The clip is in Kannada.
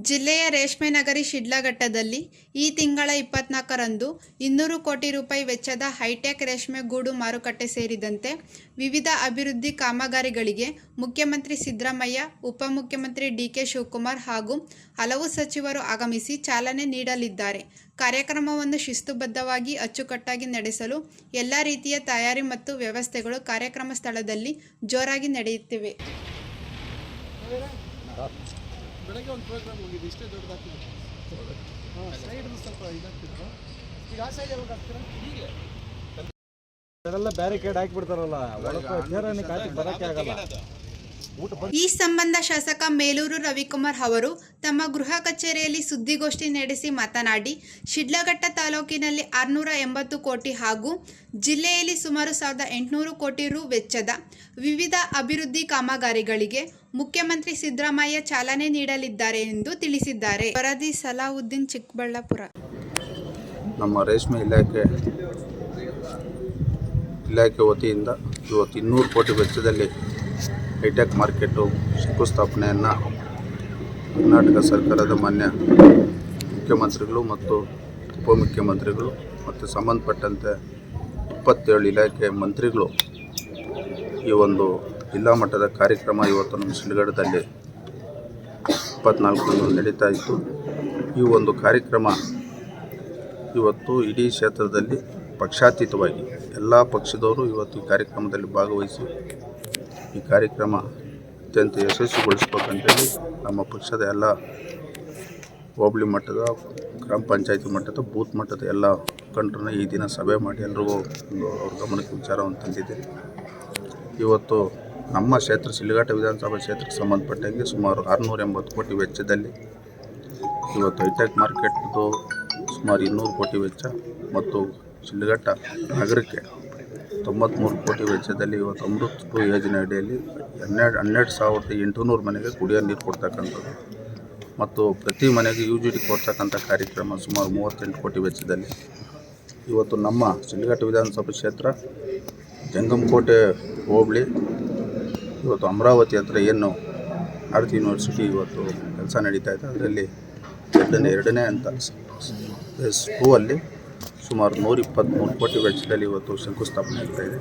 ಜಿಲ್ಲೆಯ ರೇಷ್ಮೆ ನಗರಿ ಶಿಡ್ಲಘಟ್ಟದಲ್ಲಿ ಈ ತಿಂಗಳ 24ರಂದು 200 ಕೋಟಿ ರೂಪಾಯಿ ವೆಚ್ಚದ ಹೈಟೆಕ್ ರೇಷ್ಮೆ ಗೂಡು ಮಾರುಕಟ್ಟೆ ಸೇರಿದಂತೆ ವಿವಿಧ ಅಭಿವೃದ್ಧಿ ಕಾಮಗಾರಿಗಳಿಗೆ ಮುಖ್ಯಮಂತ್ರಿ ಸಿದ್ದರಾಮಯ್ಯ, ಉಪಮುಖ್ಯಮಂತ್ರಿ ಡಿಕೆ ಶಿವಕುಮಾರ್ ಹಾಗೂ ಹಲವು ಸಚಿವರು ಆಗಮಿಸಿ ಚಾಲನೆ ನೀಡಲಿದ್ದಾರೆ. ಕಾರ್ಯಕ್ರಮವನ್ನು ಶಿಸ್ತುಬದ್ಧವಾಗಿ ಅಚ್ಚುಕಟ್ಟಾಗಿ ನಡೆಸಲು ಎಲ್ಲ ರೀತಿಯ ತಯಾರಿ ಮತ್ತು ವ್ಯವಸ್ಥೆಗಳು ಕಾರ್ಯಕ್ರಮ ಸ್ಥಳದಲ್ಲಿ ಜೋರಾಗಿ ನಡೆಯುತ್ತಿವೆ. ಬೆಳಗ್ಗೆ ಒಂದು ಪ್ರೋಗ್ರಾಮ್ ಹೋಗಿದೆ, ಇಷ್ಟೇ ದೊಡ್ಡದಾಗ್ತಿದೆ. ಸೈಡ್ ಸ್ವಲ್ಪ ಇದಾಗ್ತಿದ್ರು. ಈಗ ಆ ಸೈಡ್ ಯಾವಾಗ ಆಗ್ತೀರಾ? ಹೀಗೆ ಅದೆಲ್ಲ ಬ್ಯಾರಿಕೇಡ್ ಹಾಕಿಬಿಡ್ತಾರಲ್ಲ, ಬರೋಕ್ಕೆ ಆಗಲ್ಲ. ಈ ಸಂಬಂಧ ಶಾಸಕ ಮೇಲೂರು ರವಿಕುಮಾರ್ ಅವರು ತಮ್ಮ ಗೃಹ ಕಚೇರಿಯಲ್ಲಿ ಸುದ್ದಿಗೋಷ್ಠಿ ನಡೆಸಿ ಮಾತನಾಡಿ, ಶಿಡ್ಲಘಟ್ಟ ತಾಲೂಕಿನಲ್ಲಿ 680 ಕೋಟಿ ಹಾಗೂ ಜಿಲ್ಲೆಯಲ್ಲಿ ಸುಮಾರು 1800 ಕೋಟಿ ರು ವೆಚ್ಚದ ವಿವಿಧ ಅಭಿವೃದ್ಧಿ ಕಾಮಗಾರಿಗಳಿಗೆ ಮುಖ್ಯಮಂತ್ರಿ ಸಿದ್ದರಾಮಯ್ಯ ಚಾಲನೆ ನೀಡಲಿದ್ದಾರೆ ಎಂದು ತಿಳಿಸಿದ್ದಾರೆ. ವರದಿ ಸಲಾವುದ್ದೀನ್, ಚಿಕ್ಕಬಳ್ಳಾಪುರ. ನಮ್ಮ ರೇಷ್ಮೆ ಇಲಾಖೆ ವತಿಯಿಂದ ಇವತ್ತು 200 ಕೋಟಿ ವೆಚ್ಚದಲ್ಲಿ ಹೈಟೆಕ್ ಮಾರ್ಕೆಟು ಶಂಕುಸ್ಥಾಪನೆಯನ್ನು ಕರ್ನಾಟಕ ಸರ್ಕಾರದ ಮಾನ್ಯ ಮುಖ್ಯಮಂತ್ರಿಗಳು ಮತ್ತು ಉಪಮುಖ್ಯಮಂತ್ರಿಗಳು ಮತ್ತು ಸಂಬಂಧಪಟ್ಟಂತೆ 27 ಇಲಾಖೆ ಮಂತ್ರಿಗಳು ಈ ಒಂದು ಜಿಲ್ಲಾ ಮಟ್ಟದ ಕಾರ್ಯಕ್ರಮ ಇವತ್ತು ನಮ್ಮ ಶಿಡ್ಲಘಟ್ಟದಲ್ಲಿ 24ರಂದು ನಡೀತಾ ಇತ್ತು. ಈ ಒಂದು ಕಾರ್ಯಕ್ರಮ ಇವತ್ತು ಇಡೀ ಕ್ಷೇತ್ರದಲ್ಲಿ ಪಕ್ಷಾತೀತವಾಗಿ ಎಲ್ಲ ಪಕ್ಷದವರು ಇವತ್ತು ಈ ಕಾರ್ಯಕ್ರಮದಲ್ಲಿ ಭಾಗವಹಿಸಿ ಈ ಕಾರ್ಯಕ್ರಮ ಅತ್ಯಂತ ಯಶಸ್ವಿಗೊಳಿಸ್ಬೇಕಂತೇಳಿ ನಮ್ಮ ಪಕ್ಷದ ಎಲ್ಲ ಹೋಬಳಿ ಮಟ್ಟದ, ಗ್ರಾಮ ಪಂಚಾಯತಿ ಮಟ್ಟದ, ಬೂತ್ ಮಟ್ಟದ ಎಲ್ಲ ಮುಖಂಡರನ್ನ ಈ ದಿನ ಸಭೆ ಮಾಡಿ ಎಲ್ರಿಗೂ ಅವ್ರ ಗಮನಕ್ಕೆ ವಿಚಾರವನ್ನು ತಂದಿದ್ದೇನೆ. ಇವತ್ತು ನಮ್ಮ ಕ್ಷೇತ್ರ ಶಿಡ್ಲಘಟ್ಟ ವಿಧಾನಸಭಾ ಕ್ಷೇತ್ರಕ್ಕೆ ಸಂಬಂಧಪಟ್ಟಂಗೆ ಸುಮಾರು 680 ಕೋಟಿ ವೆಚ್ಚದಲ್ಲಿ ಇವತ್ತು ಹೈಟೆಕ್ ಮಾರ್ಕೆಟ್ದು ಸುಮಾರು 200 ಕೋಟಿ ವೆಚ್ಚ ಮತ್ತು ಶಿಡ್ಲಘಟ್ಟ ನಗರಕ್ಕೆ 93 ಕೋಟಿ ವೆಚ್ಚದಲ್ಲಿ ಇವತ್ತು ಅಮೃತ್ ಯೋಜನೆ ಅಡಿಯಲ್ಲಿ 12,800 ಮನೆಗೆ ಕುಡಿಯೋ ನೀರು ಕೊಡ್ತಕ್ಕಂಥದ್ದು ಮತ್ತು ಪ್ರತಿ ಮನೆಗೆ UGD ಕೊಡ್ತಕ್ಕಂಥ ಕಾರ್ಯಕ್ರಮ ಸುಮಾರು 38 ಕೋಟಿ ವೆಚ್ಚದಲ್ಲಿ ಇವತ್ತು ನಮ್ಮ ಶಿಡ್ಲಘಟ್ಟ ವಿಧಾನಸಭಾ ಕ್ಷೇತ್ರ ಜಂಗಮಕೋಟೆ ಹೋಬಳಿ ಇವತ್ತು ಅಮರಾವತಿ ಹತ್ರ ಏನು ಭಾರತಿ ಯೂನಿವರ್ಸಿಟಿ ಇವತ್ತು ಕೆಲಸ ನಡೀತಾ ಇದೆ. ಅದರಲ್ಲಿ ಎರಡನೇ ಅಂತ ಫೇಸ್ 2 ಅಲ್ಲಿ ಸುಮಾರು 123 ಕೋಟಿ ವೆಚ್ಚದಲ್ಲಿ ಇವತ್ತು ಶಂಕುಸ್ಥಾಪನೆ ಆಗ್ತಾಯಿದೆ.